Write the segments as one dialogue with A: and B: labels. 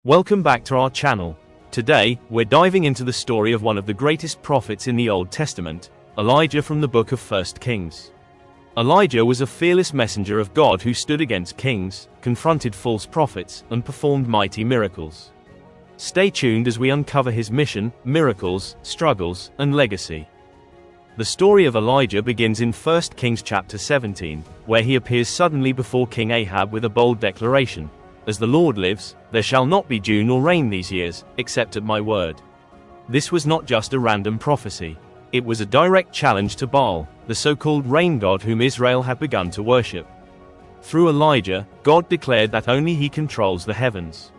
A: Welcome back to our channel. Today, we're diving into the story of one of the greatest prophets in the Old Testament, Elijah from the book of 1 Kings. Elijah was a fearless messenger of God who stood against kings, confronted false prophets, and performed mighty miracles. Stay tuned as we uncover his mission, miracles, struggles, and legacy. The story of Elijah begins in 1 Kings chapter 17, where he appears suddenly before King Ahab with a bold declaration: "As the Lord lives, there shall not be dew nor rain these years, except at my word." This was not just a random prophecy. It was a direct challenge to Baal, the so-called rain god whom Israel had begun to worship. Through Elijah, God declared that only he controls the heavens.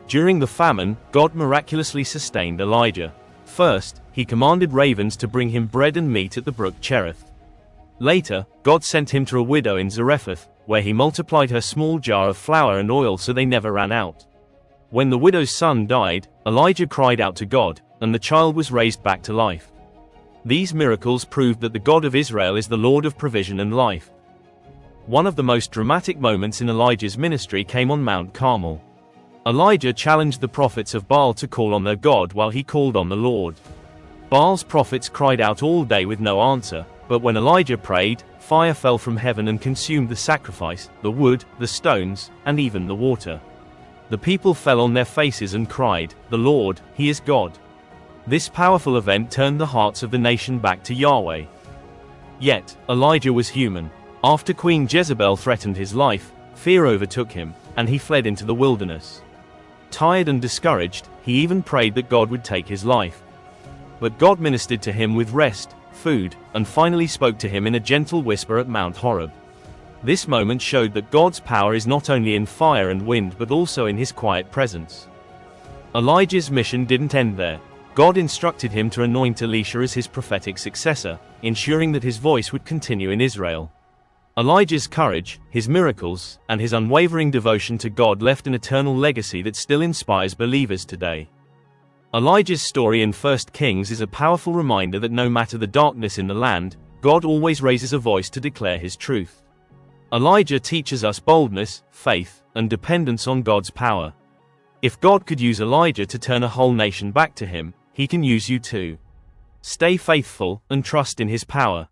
A: During the famine, God miraculously sustained Elijah. First, he commanded ravens to bring him bread and meat at the brook Cherith. Later, God sent him to a widow in Zarephath, where he multiplied her small jar of flour and oil so they never ran out. When the widow's son died, Elijah cried out to God, and the child was raised back to life. These miracles proved that the God of Israel is the Lord of provision and life. One of the most dramatic moments in Elijah's ministry came on Mount Carmel. Elijah challenged the prophets of Baal to call on their God while he called on the Lord. Baal's prophets cried out all day with no answer, but when Elijah prayed, fire fell from heaven and consumed the sacrifice, the wood, the stones, and even the water. The people fell on their faces and cried, "The Lord, He is God." This powerful event turned the hearts of the nation back to Yahweh. Yet, Elijah was human. After Queen Jezebel threatened his life, fear overtook him, and he fled into the wilderness. Tired and discouraged, he even prayed that God would take his life. But God ministered to him with rest, food, and finally spoke to him in a gentle whisper at Mount Horeb. This moment showed that God's power is not only in fire and wind but also in his quiet presence. Elijah's mission didn't end there. God instructed him to anoint Elisha as his prophetic successor, ensuring that his voice would continue in Israel. Elijah's courage, his miracles, and his unwavering devotion to God left an eternal legacy that still inspires believers today. Elijah's story in 1 Kings is a powerful reminder that no matter the darkness in the land, God always raises a voice to declare his truth. Elijah teaches us boldness, faith, and dependence on God's power. If God could use Elijah to turn a whole nation back to him, he can use you too. Stay faithful and trust in his power.